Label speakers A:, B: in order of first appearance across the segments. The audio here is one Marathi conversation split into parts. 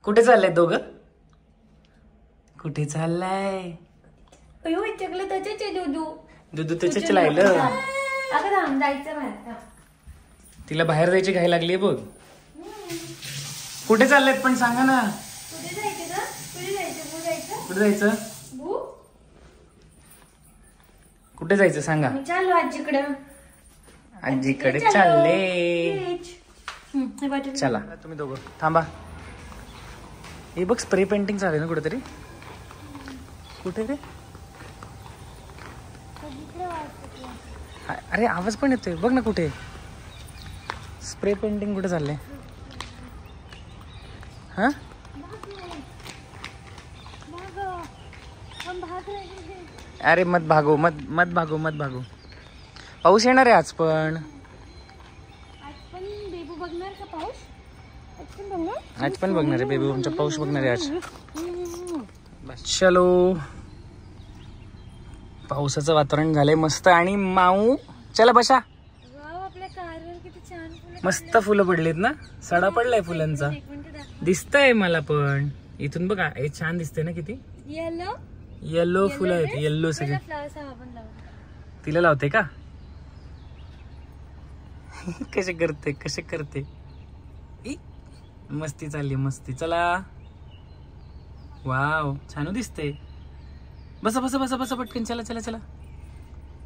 A: कुठे चाललंय दोघं? कुठे चाललाय? दुधू त्याच्याच राहिलं. तिला बाहेर जायची घाई लागली बघ. कुठे चाललेत पण सांगा ना. कुठे जायचं? कुठे जायचं सांगा.
B: चालू आजीकडे.
A: आजीकडे चालले. चला तुम्ही दोघं थांबा. हे बघ स्प्रे पेंटिंग चालू आहे ना कुठेतरी. कुठे रे? अरे आवाज पण येतोय बघ ना. कुठे स्प्रे पेंटिंग कुठे चाललंय? हा अरे मत भागो मत भागो. पाऊस येणार आहे आज पण. आज पण बघणार आहे बेबी. तुमचा पाऊस बघणार आहे आज. चलो पावसाचं वातावरण झालंय मस्त. आणि माऊ चला बसा. मस्त फुलं पडलीत ना. सडा पडलाय फुलांचा. दिसतंय मला पण इथून बघा. हे छान दिसतंय ना किती. येलो फुलं आहेत. येल्लो सगळे. तिला लावते का? कसे करते. मस्ती चालली मस्ती. चला वाव छान दिसते. बसा पटकन.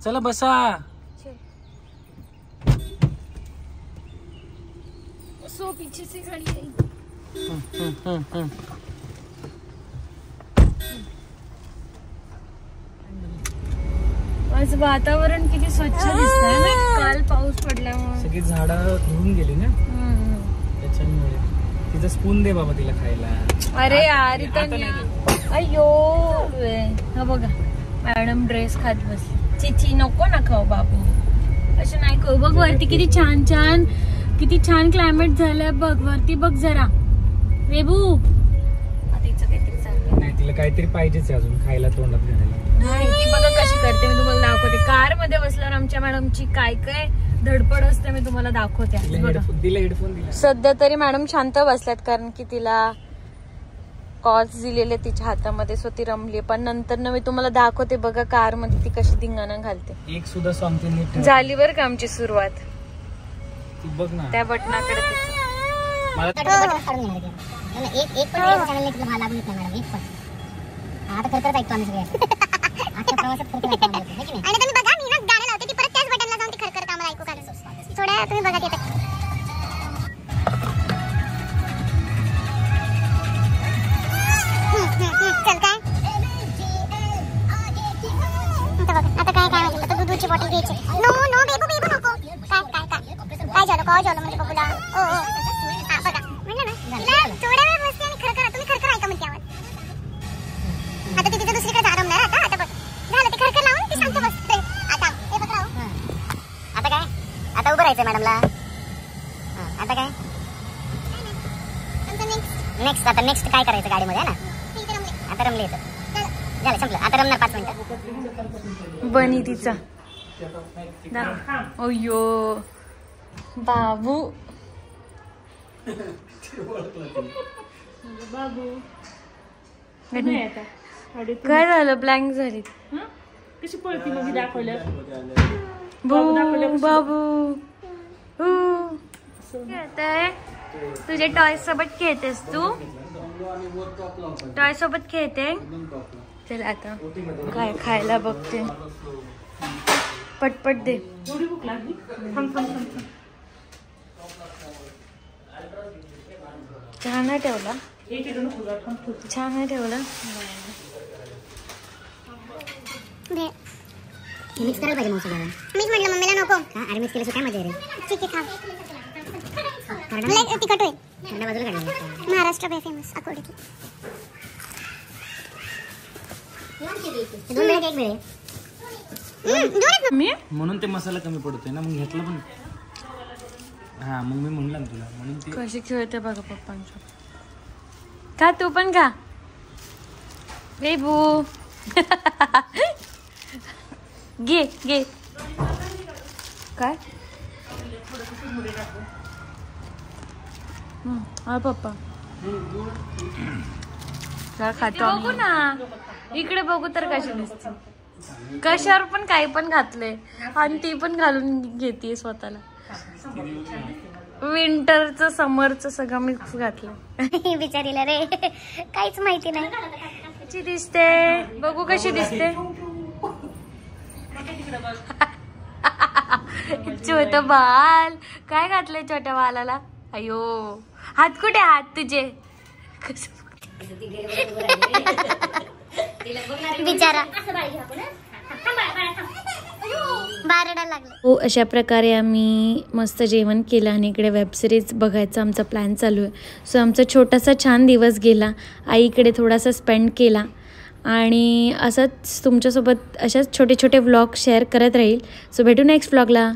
A: चला बसा.
B: सो पीछे से खड़ी है. आज वातावरण किती स्वच्छ दिसतंय ना. काल पाऊस पडल्यामुळे
A: सगळी झाडं धुवून गेली ना त्याच्यामुळे. तिचं स्पून दे बाबा तिला खायला.
B: अरे यार अयो हा बघा मॅडम ड्रेस खात बसली. चिची नको ना खाऊ बाबू. असं नाही खाऊ. बघ वरती किती छान क्लायमेट झालंय. बघ वरती बघ जरा बेबू. तिचं काहीतरी चाललंय.
A: नाही तिला काहीतरी पाहिजेच अजून खायला तोंडात घालायला.
B: नाही ती बघा कशी करते. मी तुम्हाला दाखवते. कार मध्ये बसल्यावर आमच्या मॅडमची काय धडपड असते मी तुम्हाला दाखवते.
A: हेडफोन दिला.
B: सध्या तरी मॅडम शांत बसल्यात कारण की तिला कॉल्स दिलेले तिच्या हातामध्ये. सो ती रमली. पण नंतर मी तुम्हाला दाखवते बघा कार मध्ये ती कशी धिंगाणा घालते.
A: एक सुद्धा सॉन्ग
B: झाली बरं का आमची सुरुवात.
A: बघ ना
B: त्या बटनाकडे
C: तुम्ही बघा तिथे चल काय आता काय म्हटलं दूधची बॉटल घ्यायची. नो बेबू नको. काय झालं म्हणजे बघूला. ओ बघा म्हणलं ना थोड्या वेळ बसते आणि खरखर. तुम्ही खरखर ऐका म्हणते आवाज. आता ती तिथे दुसरीकडे जाणार आता बघ झालं. ते खरखर लावून ती शांत बसते. आता हे बघ राहू. आता काय आता उभं राहायचं मॅडमला. आता काय नेक्स्ट काय करायचं गाडीमध्ये ना. आता रमले झालं संपलं. आता रमणार 5 मिनिटं.
B: बनी तिचा अयो बाबू काय झालं. ब्लँक झाली.
D: कशी पळती मग दाखवलं.
B: बाबू खेळतय. तुझ्या टॉय सोबत खेळतेस तू. टॉय सोबत खेळते. चल आता काय खायला बघते. पटपट दे.
D: एवढी भूक लागली.
B: चहा नाही ठेवला. छान नाही ठेवला.
C: मिक्स करायला पाहिजे मग सगळं. मीच म्हटलं मम्मीला नको. अरे मिक्स केल्याशिवाय काय मजा आहे रे. ठीक आहे खा. तिखट होईल. थंड बाजूला काढलं. महाराष्ट्र पे फेमस अकोडी.
A: म्हणून ते मसाला कमी पडतोय ना. मग घेतलं पण. हा मग मी म्हणलं ना तुला. म्हणून ती
B: कशी खेळते बघा पप्पांच्या. का तू पण का बेबू. घे काय हा पप्पा खातो बघू ना, इकडे बघू तर कशी दिसते. कशावर पण काही पण घातले आणि ती पण घालून घेते स्वतःला. विंटरचं समरचं सगळं मिक्स घातलं.
C: बिचारीला रे काहीच माहिती नाही.
B: कशी दिसते बघू, कशी दिसते. छोट बाल, काय घातलंय छोट्या बालाला. अयो, हात कुठे, हात तुझे.
C: बिचारा बारडा लागला.
B: हो, अशा प्रकारे आम्ही मस्त जेवण केलं आणि इकडे वेबसिरीज बघायचा आमचा प्लॅन चालू आहे. सो आमचा छोटासा छान दिवस गेला. आईकडे थोडासा स्पेंड केला आणि असंच तुमच्यासोबत अशाच छोटे छोटे व्लॉग शेअर करत राहील. सो भेटू नेक्स्ट व्लॉगला.